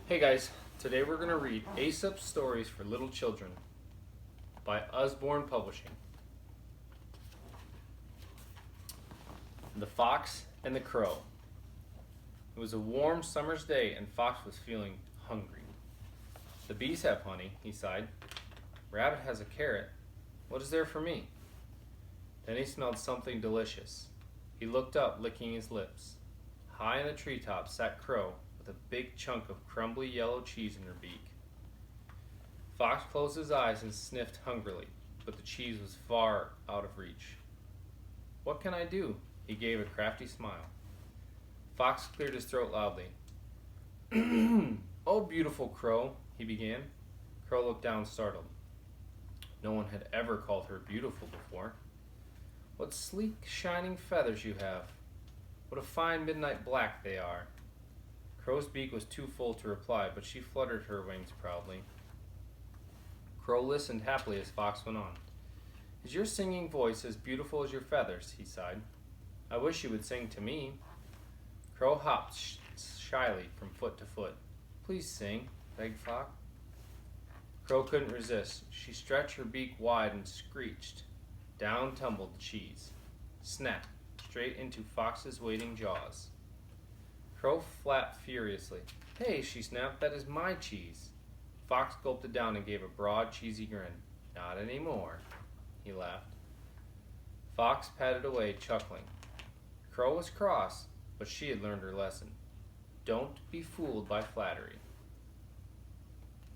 Hey guys, today we're going to read Aesop Stories for Little Children by Usborne Publishing. The Fox and the Crow. It was a warm summer's day and Fox was feeling hungry. The bees have honey, he sighed. Rabbit has a carrot. What is there for me? Then he smelled something delicious. He looked up, licking his lips. High in the treetop sat Crow, with a big chunk of crumbly yellow cheese in her beak. Fox closed his eyes and sniffed hungrily, but the cheese was far out of reach. What can I do? He gave a crafty smile. Fox cleared his throat loudly. Oh, beautiful Crow, he began. Crow looked down, startled. No one had ever called her beautiful before. What sleek, shining feathers you have. What a fine midnight black they are. Crow's beak was too full to reply, but she fluttered her wings proudly. Crow listened happily as Fox went on. Is your singing voice as beautiful as your feathers? He sighed. I wish you would sing to me. Crow hopped shyly from foot to foot. Please sing, begged Fox. Crow couldn't resist. She stretched her beak wide and screeched. Down tumbled the cheese. Snap, straight into Fox's waiting jaws. Crow flapped furiously. Hey, she snapped, that is my cheese. Fox gulped it down and gave a broad, cheesy grin. Not anymore, he laughed. Fox patted away, chuckling. Crow was cross, but she had learned her lesson. Don't be fooled by flattery.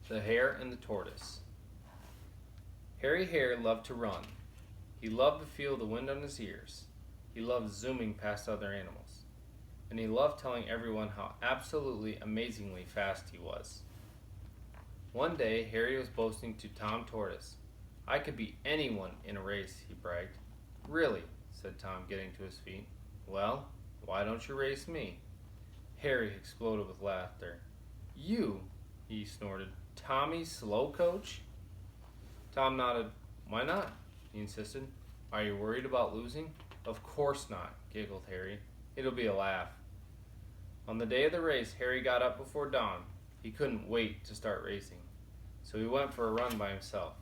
The Hare and the Tortoise. Hairy Hare loved to run. He loved to feel the wind on his ears. He loved zooming past other animals. And he loved telling everyone how absolutely amazingly fast he was. One day, Harry was boasting to Tom Tortoise. I could beat anyone in a race, he bragged. Really, said Tom, getting to his feet. Well, why don't you race me? Harry exploded with laughter. You, he snorted. Tommy Slow Coach? Tom nodded. Why not? He insisted. Are you worried about losing? Of course not, giggled Harry. It'll be a laugh. On the day of the race, Harry got up before dawn. He couldn't wait to start racing, so he went for a run by himself.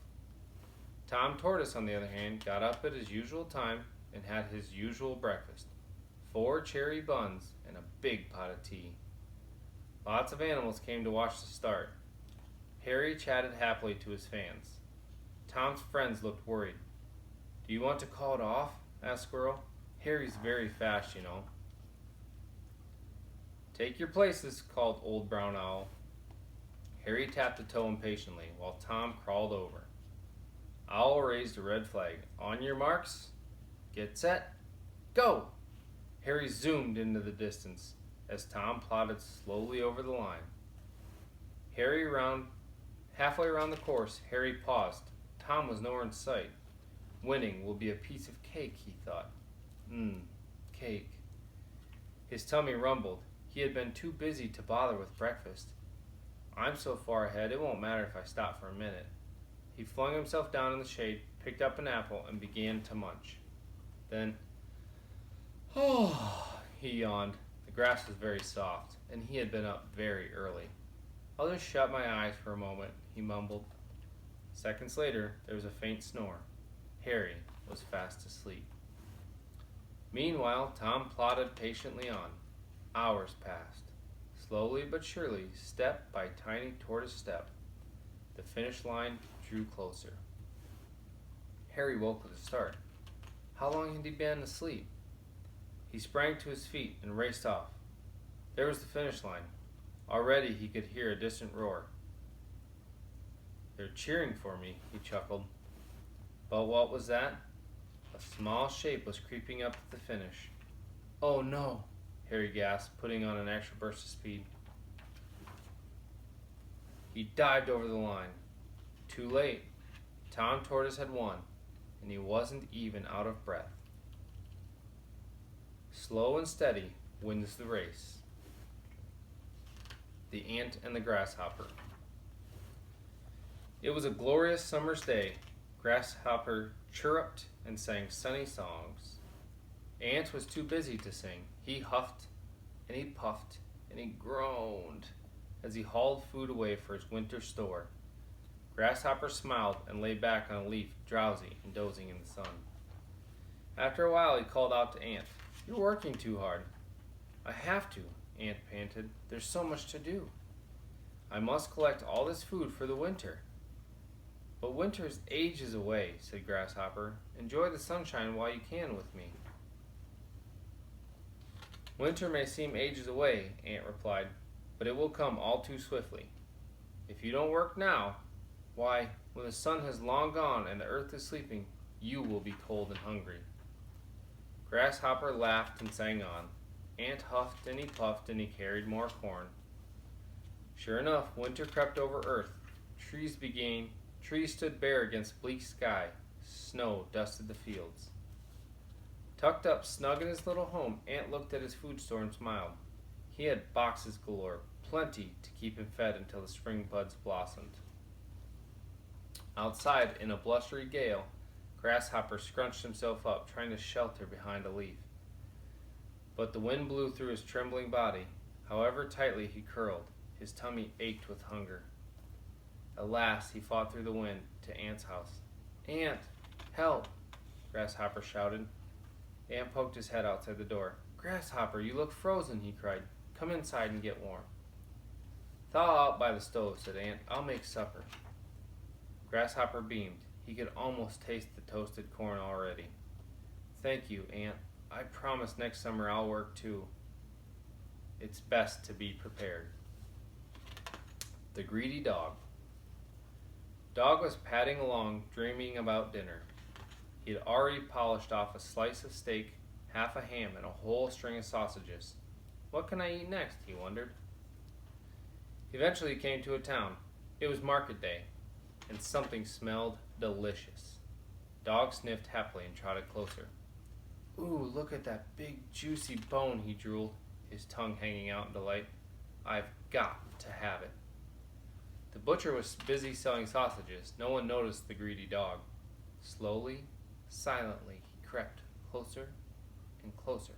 Tom Tortoise, on the other hand, got up at his usual time and had his usual breakfast. 4 cherry buns and a big pot of tea. Lots of animals came to watch the start. Harry chatted happily to his fans. Tom's friends looked worried. Do you want to call it off? Asked Squirrel. Harry's very fast, you know. Take your places, called Old Brown Owl. Harry tapped a toe impatiently, while Tom crawled over. Owl raised a red flag. On your marks, get set, go! Harry zoomed into the distance as Tom plodded slowly over the line. Halfway around the course, Harry paused. Tom was nowhere in sight. Winning will be a piece of cake, he thought. Cake. His tummy rumbled. He had been too busy to bother with breakfast. I'm so far ahead, it won't matter if I stop for a minute. He flung himself down in the shade, picked up an apple, and began to munch. Then, he yawned. The grass was very soft, and he had been up very early. I'll just shut my eyes for a moment, he mumbled. Seconds later, there was a faint snore. Harry was fast asleep. Meanwhile, Tom plodded patiently on. Hours passed. Slowly but surely, step by tiny tortoise step, the finish line drew closer. Harry woke with a start. How long had he been asleep? He sprang to his feet and raced off. There was the finish line. Already he could hear a distant roar. They're cheering for me, he chuckled. But what was that? A small shape was creeping up at the finish. Oh no, Harry gasped, putting on an extra burst of speed. He dived over the line. Too late. Tom Tortoise had won, and he wasn't even out of breath. Slow and steady wins the race. The Ant and the Grasshopper. It was a glorious summer's day. Grasshopper chirruped and sang sunny songs. Ant was too busy to sing. He huffed and he puffed and he groaned. as he hauled food away for his winter store. Grasshopper smiled and lay back on a leaf, drowsy and dozing in the sun. After a while, he called out to Ant, "You're working too hard." "I have to," Ant panted. "There's so much to do. I must collect all this food for the winter." "But winter's ages away," said Grasshopper. "Enjoy the sunshine while you can with me." "Winter may seem ages away," Ant replied, "but it will come all too swiftly. If you don't work now, why, when the sun has long gone and the earth is sleeping, you will be cold and hungry." Grasshopper laughed and sang on. Ant huffed and he puffed and he carried more corn. Sure enough, winter crept over earth. Trees stood bare against bleak sky. Snow dusted the fields. Tucked up snug in his little home, Ant looked at his food store and smiled. He had boxes galore, plenty to keep him fed until the spring buds blossomed. Outside, in a blustery gale, Grasshopper scrunched himself up, trying to shelter behind a leaf. But the wind blew through his trembling body. However tightly he curled, his tummy ached with hunger. At last, he fought through the wind to Ant's house. "Ant, help!" Grasshopper shouted. Ant poked his head outside the door. "Grasshopper, you look frozen," he cried. "Come inside and get warm." "Thaw out by the stove," said Ant. "I'll make supper." Grasshopper beamed. He could almost taste the toasted corn already. "Thank you, Ant. I promise next summer I'll work too. It's best to be prepared." The Greedy Dog. Dog was padding along, dreaming about dinner. He had already polished off a slice of steak, half a ham, and a whole string of sausages. What can I eat next? He wondered. Eventually he came to a town. It was market day, and something smelled delicious. Dog sniffed happily and trotted closer. "Ooh, look at that big, juicy bone," he drooled, his tongue hanging out in delight. "I've got to have it." The butcher was busy selling sausages. No one noticed the greedy dog. Slowly, silently, he crept closer and closer.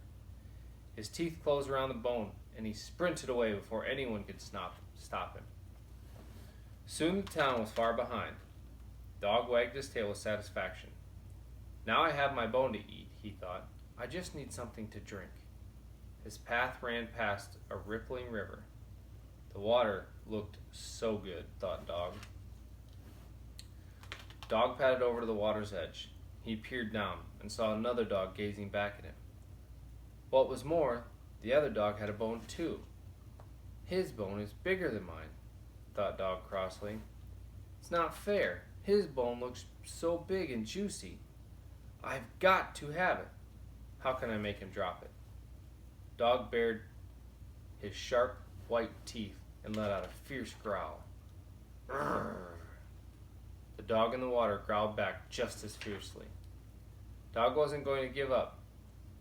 His teeth closed around the bone, and he sprinted away before anyone could stop him. Soon the town was far behind. Dog wagged his tail with satisfaction. "Now I have my bone to eat," he thought. "I just need something to drink." His path ran past a rippling river. The water looked so good, thought Dog. Dog padded over to the water's edge. He peered down and saw another dog gazing back at him. What was more, the other dog had a bone too. "His bone is bigger than mine," thought Dog crossly. "It's not fair. His bone looks so big and juicy. I've got to have it. How can I make him drop it?" Dog bared his sharp, white teeth and let out a fierce growl. "Rrrr." The dog in the water growled back just as fiercely. Dog wasn't going to give up.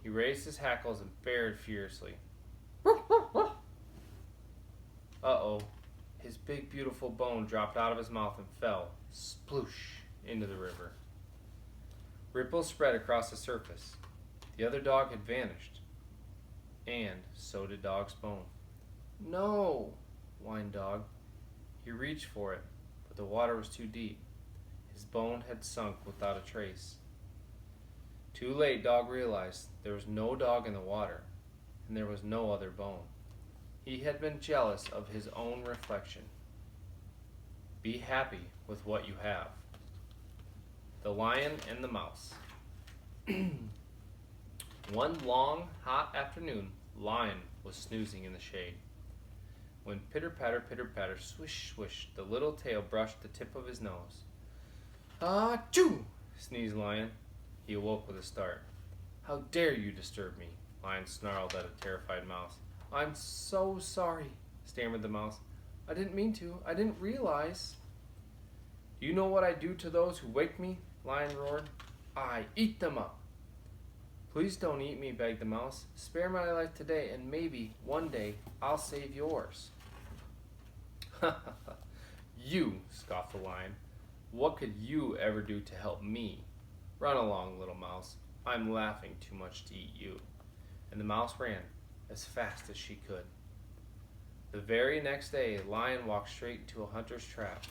He raised his hackles and bared furiously. Uh-oh. His big, beautiful bone dropped out of his mouth and fell, sploosh, into the river. Ripples spread across the surface. The other dog had vanished. And so did Dog's bone. "No," whined Dog. He reached for it, but the water was too deep. His bone had sunk without a trace. Too late, Dog realized there was no dog in the water, and there was no other bone. He had been jealous of his own reflection. Be happy with what you have. The Lion and the Mouse. One long, hot afternoon, Lion was snoozing in the shade. When pitter-patter, swish, swish, the little tail brushed the tip of his nose. "Ah-choo!" sneezed Lion. He awoke with a start. "How dare you disturb me?" Lion snarled at a terrified mouse. "I'm so sorry," stammered the mouse. "I didn't mean to. I didn't realize." "Do you know what I do to those who wake me?" Lion roared. "I eat them up." "Please don't eat me," begged the mouse. "Spare my life today, and maybe, one day, I'll save yours." "You," scoffed the lion. "What could you ever do to help me? Run along, little mouse. I'm laughing too much to eat you." And the mouse ran as fast as she could. The very next day, a lion walked straight into a hunter's trap.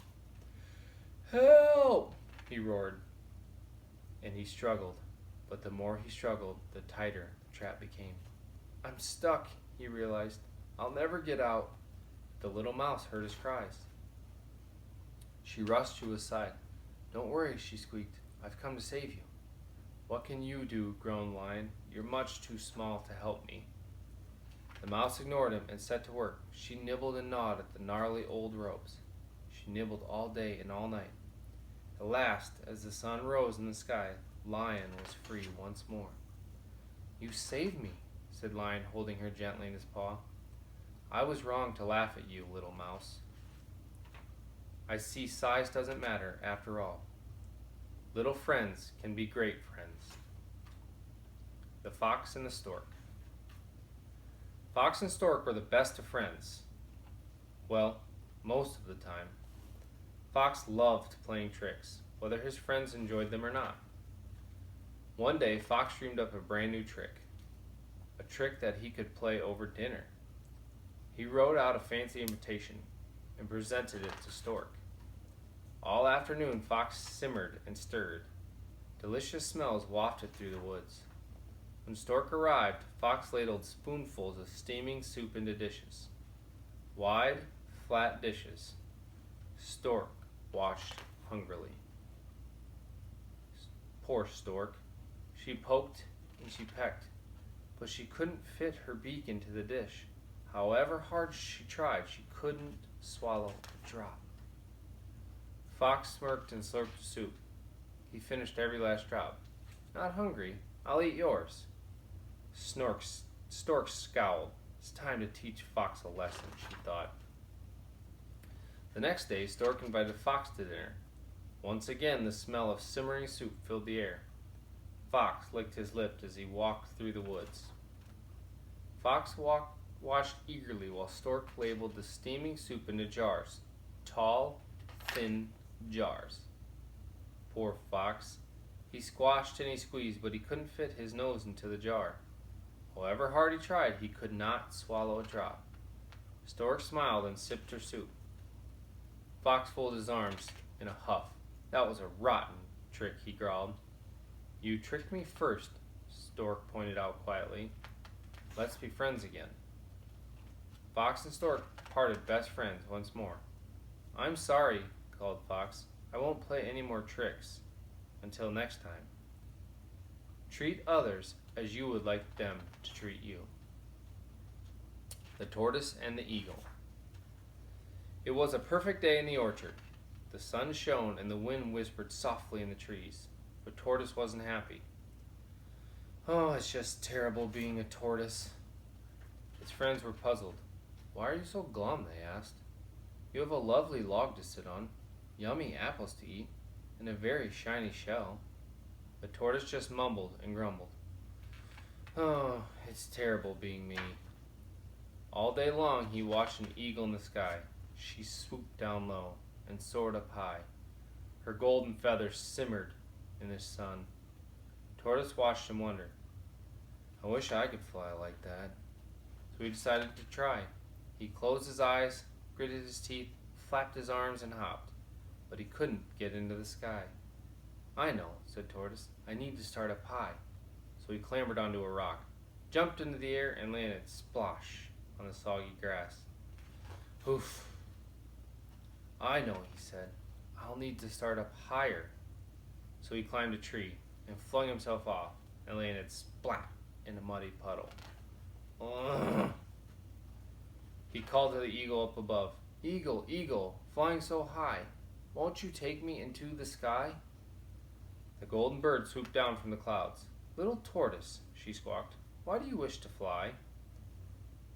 "Help!" he roared, and he struggled. But the more he struggled, the tighter the trap became. "I'm stuck," he realized. "I'll never get out." The little mouse heard his cries. She rushed to his side. "Don't worry," she squeaked. "I've come to save you." "What can you do?" groaned the lion. "You're much too small to help me." The mouse ignored him and set to work. She nibbled and gnawed at the gnarly old ropes. She nibbled all day and all night. At last, as the sun rose in the sky, Lion was free once more. "You saved me," said Lion, holding her gently in his paw. "I was wrong to laugh at you, little mouse. I see size doesn't matter after all. Little friends can be great friends." The Fox and the Stork. Fox and Stork were the best of friends. Well, most of the time. Fox loved playing tricks, whether his friends enjoyed them or not. One day, Fox dreamed up a brand new trick, a trick that he could play over dinner. He wrote out a fancy invitation and presented it to Stork. All afternoon, Fox simmered and stirred. Delicious smells wafted through the woods. When Stork arrived, Fox ladled spoonfuls of steaming soup into dishes. Wide, flat dishes. Stork watched hungrily. Poor Stork. She poked and she pecked, but she couldn't fit her beak into the dish. However hard she tried, she couldn't swallow a drop. Fox smirked and slurped the soup. He finished every last drop. "Not hungry. I'll eat yours." Stork scowled. "It's time to teach Fox a lesson," she thought. The next day, Stork invited Fox to dinner. Once again, the smell of simmering soup filled the air. Fox licked his lips as he walked through the woods. Fox watched eagerly while Stork labeled the steaming soup into jars. Tall, thin jars. Poor Fox. He squashed and he squeezed, but he couldn't fit his nose into the jar. However hard he tried, he could not swallow a drop. Stork smiled and sipped her soup. Fox folded his arms in a huff. "That was a rotten trick," he growled. "You tricked me first," Stork pointed out quietly. "Let's be friends again." Fox and Stork parted best friends once more. "I'm sorry," called Fox. "I won't play any more tricks. Until next time. Treat others as you would like them to treat you." The Tortoise and the Eagle. It was a perfect day in the orchard. The sun shone and the wind whispered softly in the trees, but Tortoise wasn't happy. "Oh, it's just terrible being a tortoise." His friends were puzzled. "Why are you so glum?" they asked. "You have a lovely log to sit on, yummy apples to eat, and a very shiny shell." The Tortoise just mumbled and grumbled. "Oh, it's terrible being me." All day long he watched an eagle in the sky. She swooped down low and soared up high. Her golden feathers simmered in the sun. Tortoise watched and wondered, "I wish I could fly like that." So he decided to try. He closed his eyes, gritted his teeth, flapped his arms, and hopped. But he couldn't get into the sky. "I know," said Tortoise. "I need to start up high." So he clambered onto a rock, jumped into the air, and landed splosh on the soggy grass. "Oof. I know," he said. "I'll need to start up higher." So he climbed a tree and flung himself off and landed splat in a muddy puddle. Ugh. He called to the eagle up above. "Eagle, eagle, flying so high, won't you take me into the sky?" The golden bird swooped down from the clouds. "Little Tortoise," she squawked, "why do you wish to fly?"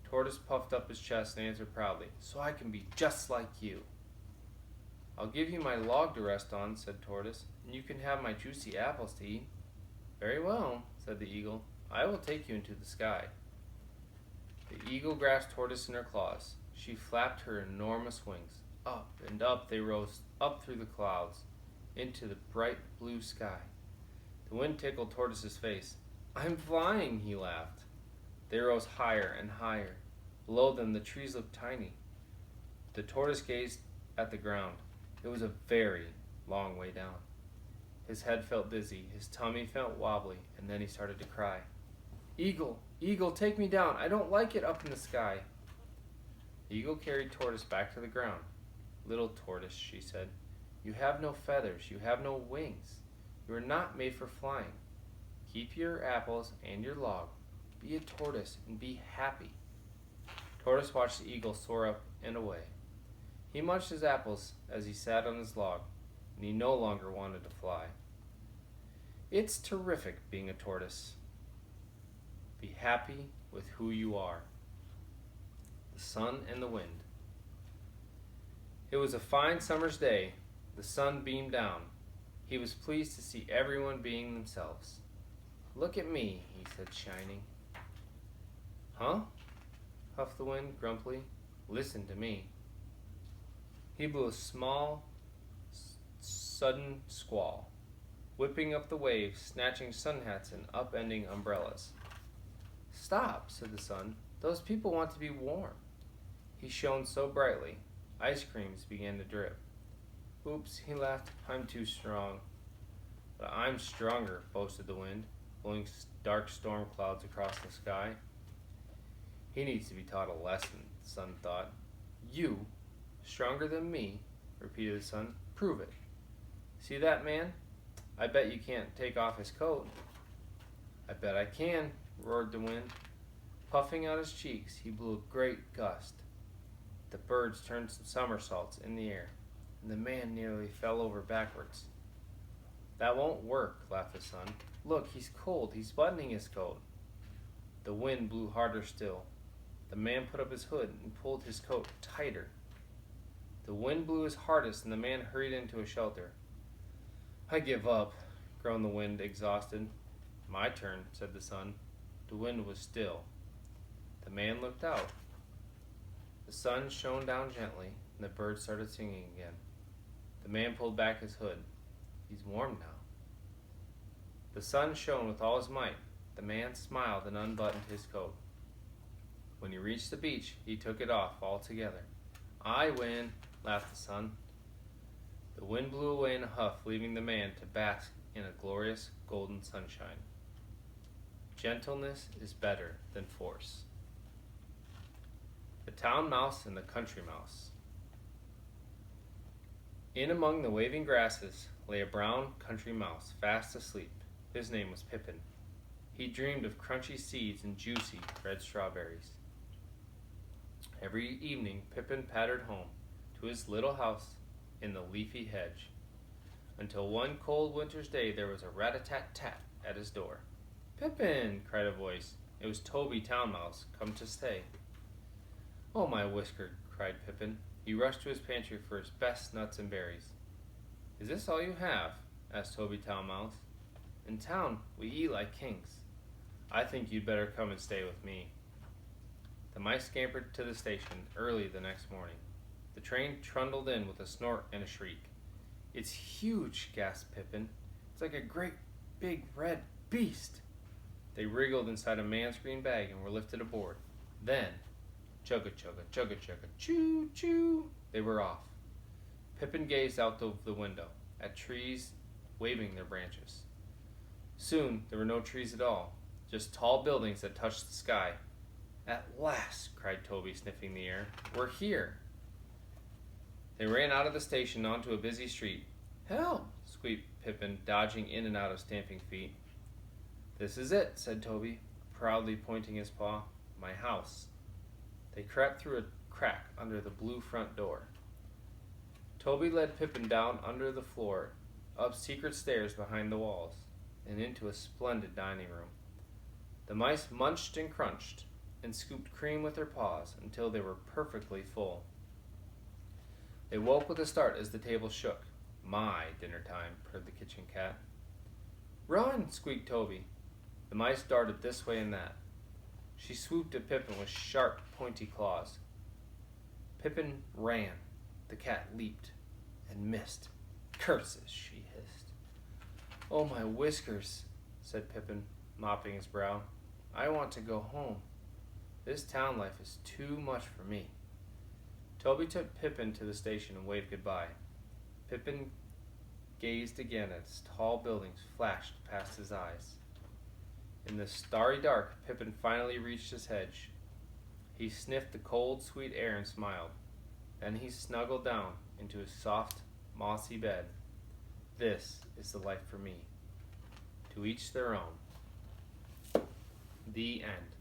Tortoise puffed up his chest and answered proudly, "So I can be just like you." "I'll give you my log to rest on," said Tortoise, "and you can have my juicy apples to eat." "Very well," said the eagle. "I will take you into the sky." The eagle grasped Tortoise in her claws. She flapped her enormous wings. Up and up they rose, up through the clouds, into the bright blue sky. The wind tickled Tortoise's face. "I'm flying," he laughed. They rose higher and higher. Below them, the trees looked tiny. The tortoise gazed at the ground. It was a very long way down. His head felt dizzy, his tummy felt wobbly, and then he started to cry. Eagle, Eagle, take me down. I don't like it up in the sky. The eagle carried Tortoise back to the ground. Little Tortoise, she said, you have no feathers, you have no wings. You are not made for flying. Keep your apples and your log. Be a tortoise and be happy. Tortoise watched the eagle soar up and away. He munched his apples as he sat on his log, and he no longer wanted to fly. It's terrific being a tortoise. Be happy with who you are. The sun and the wind. It was a fine summer's day. The sun beamed down. He was pleased to see everyone being themselves. Look at me, he said, shining. Huh? Huffed the wind grumpily. Listen to me. He blew a small, sudden squall, whipping up the waves, snatching sun hats and upending umbrellas. Stop, said the sun. Those people want to be warm. He shone so brightly, ice creams began to drip. Oops, he laughed. I'm too strong. But I'm stronger, boasted the wind, blowing dark storm clouds across the sky. He needs to be taught a lesson, the sun thought. You, stronger than me, repeated the sun. Prove it. See that man? I bet you can't take off his coat. I bet I can, roared the wind. Puffing out his cheeks, he blew a great gust. The birds turned somersaults in the air, and the man nearly fell over backwards. That won't work, laughed the sun. Look, he's cold. He's buttoning his coat. The wind blew harder still. The man put up his hood and pulled his coat tighter. The wind blew his hardest, and the man hurried into a shelter. I give up, groaned the wind, exhausted. My turn, said the sun. The wind was still. The man looked out. The sun shone down gently, and the birds started singing again. The man pulled back his hood. He's warm now. The sun shone with all his might. The man smiled and unbuttoned his coat. When he reached the beach, he took it off altogether. I win, laughed the sun. The wind blew away in a huff, leaving the man to bask in a glorious golden sunshine. Gentleness is better than force. The town mouse and the country mouse. In among the waving grasses lay a brown country mouse, fast asleep. His name was Pippin. He dreamed of crunchy seeds and juicy red strawberries. Every evening, Pippin pattered home to his little house in the leafy hedge, until one cold winter's day there was a rat-a-tat-tat at his door. Pippin, cried a voice. It was Toby Town Mouse, come to stay. Oh, my whisker, cried Pippin. He rushed to his pantry for his best nuts and berries. Is this all you have? Asked Toby Town Mouse. In town, we eat like kings. I think you'd better come and stay with me. The mice scampered to the station early the next morning. The train trundled in with a snort and a shriek. It's huge, gasped Pippin. It's like a great big red beast. They wriggled inside a man's green bag and were lifted aboard. Then, chugga-chugga, chugga-chugga, choo-choo, they were off. Pippin gazed out of the window at trees waving their branches. Soon there were no trees at all, just tall buildings that touched the sky. At last, cried Toby, sniffing the air. We're here. They ran out of the station onto a busy street. Help! Squeaked Pippin, dodging in and out of stamping feet. This is it, said Toby, proudly pointing his paw. My house. They crept through a crack under the blue front door. Toby led Pippin down under the floor, up secret stairs behind the walls, and into a splendid dining room. The mice munched and crunched, and scooped cream with their paws until they were perfectly full. They woke with a start as the table shook. My dinner time, purred the kitchen cat. Run, squeaked Toby. The mice darted this way and that. She swooped at Pippin with sharp, pointy claws. Pippin ran. The cat leaped and missed. Curses, she hissed. Oh, my whiskers, said Pippin, mopping his brow. I want to go home. This town life is too much for me. Toby took Pippin to the station and waved goodbye. Pippin gazed again as tall buildings flashed past his eyes. In the starry dark, Pippin finally reached his hedge. He sniffed the cold, sweet air and smiled. Then he snuggled down into his soft, mossy bed. This is the life for me. To each their own. The end.